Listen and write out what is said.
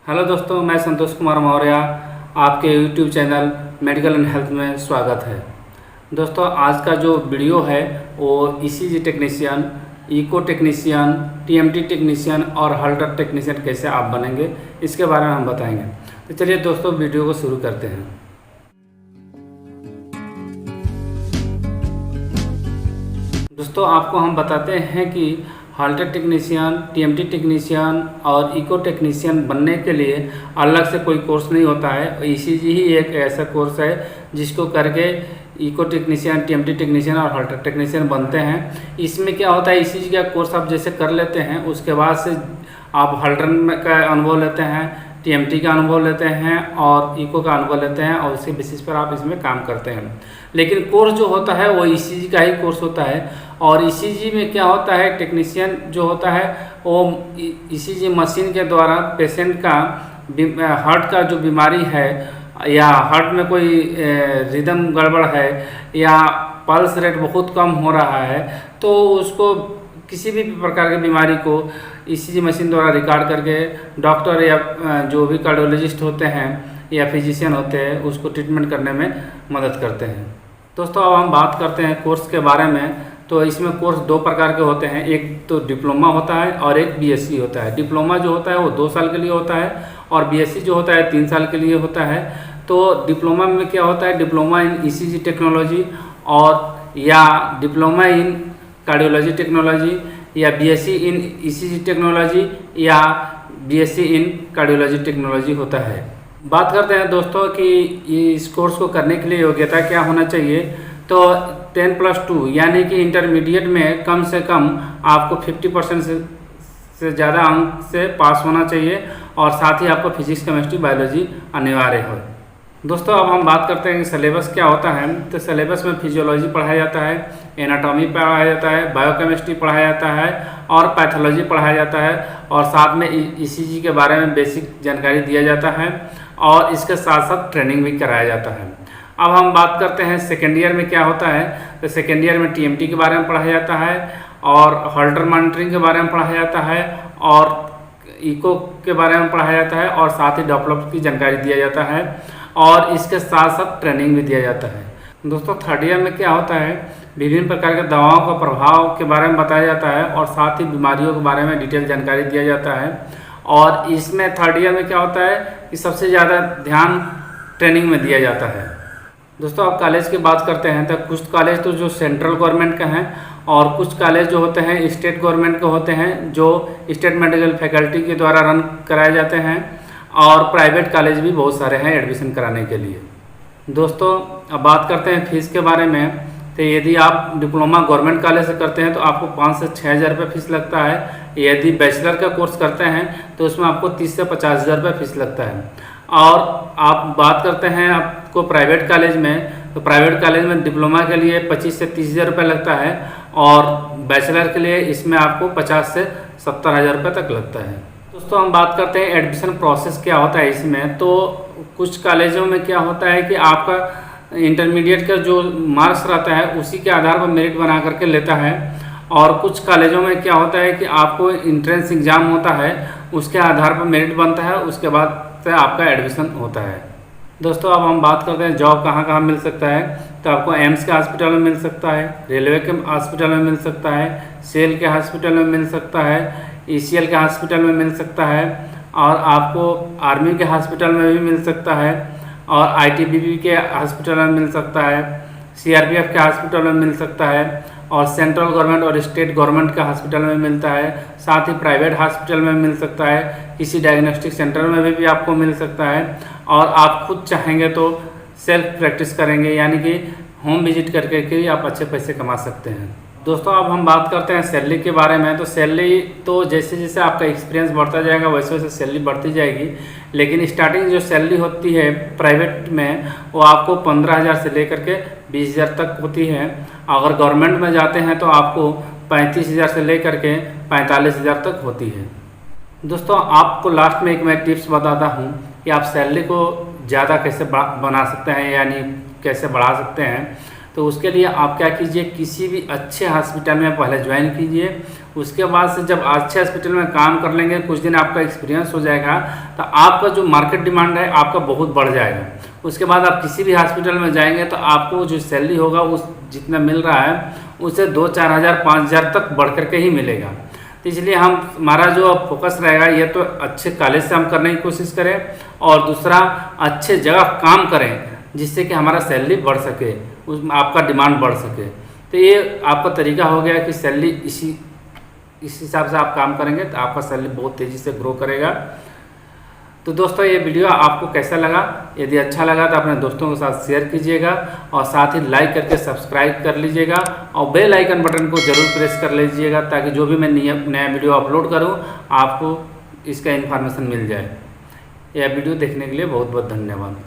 Hello दोस्तों, मैं संतोष कुमार मौर्य आपके YouTube channel medical and health में स्वागत है। दोस्तों, आज का जो वीडियो है वो ECG technician, echo technician, TMT technician और हॉल्टर टेक्नीशियन कैसे आप बनेंगे इसके बारे में हम बताएंगे। तो चलिए दोस्तों, वीडियो को शुरू करते हैं। दोस्तों, आपको हम बताते हैं कि हॉल्टर टेक्नीशियन, टीएमटी टेक्नीशियन और इको टेक्नीशियन बनने के लिए अलग से कोई कोर्स नहीं होता है। ईसीजी ही एक ऐसा कोर्स है जिसको करके इको टेक्नीशियन, टीएमटी टेक्नीशियन और हॉल्टर टेक्नीशियन बनते हैं। इसमें क्या होता है, ईसीजी का कोर्स आप जैसे कर लेते हैं उसके बाद से आप हॉल्टर का अनुभव लेते हैं, टीएमटी का अनुभव लेते हैं और इको का अनुभव लेते हैं और उसके बेसिस पर आप इसमें काम करते हैं। लेकिन कोर्स जो होता है वो ईसीजी का ही कोर्स होता है। और ईसीजी में क्या होता है, टेक्नीशियन जो होता है वो ईसीजी मशीन के द्वारा पेशेंट का हार्ट का जो बीमारी है या हार्ट में कोई रिदम गड़बड़ है या पल्स रेट बहुत कम हो रहा है तो उसको किसी भी प्रकार की बीमारी को ईसीजी मशीन द्वारा रिकॉर्ड करके डॉक्टर या जो भी कार्डियोलॉजिस्ट होते हैं या फिजिशियन होते हैं उसको ट्रीटमेंट करने में मदद करते हैं। दोस्तों, अब हम बात करते हैं कोर्स के बारे में। तो इसमें कोर्स दो प्रकार के होते हैं, एक तो डिप्लोमा होता है और एक बीएससी होता है। डिप्लोमा जो होता है वो 2 साल के लिए होता है और बीएससी जो होता है 3 साल के लिए होता है। तो डिप्लोमा में क्या होता है, डिप्लोमा इन ईसीजी टेक्नोलॉजी और या डिप्लोमा इन कार्डियोलॉजी टेक्नोलॉजी या बीएससी इन ईसीजी टेक्नोलॉजी या बीएससी इन कार्डियोलॉजी टेक्नोलॉजी होता है। बात करते हैं दोस्तों कि इस कोर्स को करने के लिए योग्यता क्या होना चाहिए। तो 10+2 यानी कि इंटरमीडिएट में कम से कम आपको 50% से ज़्यादा अंक से पास होना चाहिए और साथ ही आपको फिजिक्स, केमिस्ट्री, बायोलॉजी अनिवार्य हो। दोस्तों, अब हम बात करते हैं कि सिलेबस क्या होता है। तो सिलेबस में फिजियोलॉजी पढ़ाया जाता है, एनाटॉमी पढ़ाया जाता है, बायोकेमिस्ट्री पढ़ाया जाता है और पैथोलॉजी पढ़ाया जाता है और साथ में ईसीजी के बारे में बेसिक जानकारी दिया जाता है और इसके साथ साथ ट्रेनिंग भी कराया जाता है। अब हम बात करते हैं सेकेंड ईयर में क्या होता है। तो सेकेंड ईयर में टीएमटी के बारे में पढ़ाया जाता है और हॉल्टर मॉनिटरिंग के बारे में पढ़ाया जाता है और इको के बारे में पढ़ाया जाता है और साथ ही डॉपलर की जानकारी दिया जाता है और इसके साथ साथ ट्रेनिंग भी दिया जाता है। दोस्तों, थर्ड ईयर में क्या होता है, विभिन्न प्रकार के दवाओं का प्रभाव के बारे में बताया जाता है और साथ ही बीमारियों के बारे में डिटेल जानकारी दिया जाता है। और इसमें थर्ड ईयर में क्या होता है कि सबसे ज़्यादा ध्यान ट्रेनिंग में दिया जाता है। दोस्तों, अब कॉलेज की बात करते हैं तो कुछ कॉलेज तो जो सेंट्रल गवर्नमेंट का हैं और कुछ कॉलेज जो होते हैं स्टेट गवर्नमेंट के होते हैं जो स्टेट मेडिकल फैकल्टी के द्वारा रन कराए जाते हैं और प्राइवेट कॉलेज भी बहुत सारे हैं एडमिशन कराने के लिए। दोस्तों, अब बात करते हैं फीस के बारे में। तो यदि आप डिप्लोमा गवर्नमेंट कॉलेज से करते हैं तो आपको 5 से 6 हज़ार रुपये फीस लगता है। यदि बैचलर का कोर्स करते हैं तो उसमें आपको 30 से 50 हज़ार रुपये फीस लगता है। और आप बात करते हैं आपको प्राइवेट कॉलेज में, तो प्राइवेट कॉलेज में डिप्लोमा के लिए 25 से 30 हज़ार रुपये लगता है और बैचलर के लिए इसमें आपको 50 से 70 हज़ार रुपये तक लगता है। दोस्तों, हम बात करते हैं एडमिशन प्रोसेस क्या होता है इसमें। तो कुछ कॉलेजों में क्या होता है कि आपका इंटरमीडिएट का जो मार्क्स रहता है उसी के आधार पर मेरिट बना करके लेता है और कुछ कॉलेजों में क्या होता है कि आपको इंट्रेंस एग्ज़ाम होता है, उसके आधार पर मेरिट बनता है, उसके बाद से आपका एडमिशन होता है। दोस्तों, अब हम बात करते हैं जॉब कहाँ कहाँ मिल सकता है। तो आपको एम्स के हॉस्पिटल में मिल सकता है, रेलवे के हॉस्पिटल में मिल सकता है, सेल के हॉस्पिटल में मिल सकता है, ईसीएल के हॉस्पिटल में मिल सकता है और आपको आर्मी के हॉस्पिटल में भी मिल सकता है और आईटीबीपी के हॉस्पिटल में मिल सकता है, सीआरपीएफ के हॉस्पिटल में मिल सकता है और सेंट्रल गवर्नमेंट और स्टेट गवर्नमेंट के हॉस्पिटल में मिलता है। साथ ही प्राइवेट हॉस्पिटल में मिल सकता है, किसी डायग्नोस्टिक सेंटर में भी आपको मिल सकता है और आप खुद चाहेंगे तो सेल्फ प्रैक्टिस करेंगे यानी कि होम विजिट करके भी आप अच्छे पैसे कमा सकते हैं। दोस्तों, अब हम बात करते हैं सैलरी के बारे में। तो सैलरी तो जैसे जैसे आपका एक्सपीरियंस बढ़ता जाएगा वैसे वैसे सैलरी बढ़ती जाएगी, लेकिन स्टार्टिंग जो सैलरी होती है प्राइवेट में वो आपको 15,000 से लेकर के 20,000 तक होती है। अगर गवर्नमेंट में जाते हैं तो आपको 35,000 से लेकर के 45,000 तक होती है। दोस्तों, आपको लास्ट में एक मैं टिप्स बताता हूँ कि आप सैलरी को ज़्यादा कैसे बना सकते हैं यानी कैसे बढ़ा सकते हैं। तो उसके लिए आप क्या कीजिए, किसी भी अच्छे हॉस्पिटल में पहले ज्वाइन कीजिए, उसके बाद से जब अच्छे हॉस्पिटल में काम कर लेंगे, कुछ दिन आपका एक्सपीरियंस हो जाएगा, तो आपका जो मार्केट डिमांड है आपका बहुत बढ़ जाएगा। उसके बाद आप किसी भी हॉस्पिटल में जाएंगे तो आपको जो सैलरी होगा उस जितना मिल रहा है उससे 2-4 हज़ार 5 हज़ार तक बढ़ करके ही मिलेगा। तो इसलिए हमारा जो फोकस रहेगा ये तो अच्छे कॉलेज से हम करने की कोशिश करें, और दूसरा अच्छे जगह काम करें जिससे कि हमारा सैलरी बढ़ सके, उसमें आपका डिमांड बढ़ सके। तो ये आपका तरीका हो गया कि सैलरी इस हिसाब से आप काम करेंगे तो आपका सैलरी बहुत तेज़ी से ग्रो करेगा। तो दोस्तों ये वीडियो आपको कैसा लगा? यदि अच्छा लगा तो अपने दोस्तों के साथ शेयर कीजिएगा, और साथ ही लाइक करके सब्सक्राइब कर लीजिएगा, और बेल आइकन बटन को ज़रूर प्रेस कर लीजिएगा ताकि जो भी मैं नया वीडियो अपलोड करूं आपको इसका इन्फॉर्मेशन मिल जाए। यह वीडियो देखने के लिए बहुत बहुत धन्यवाद।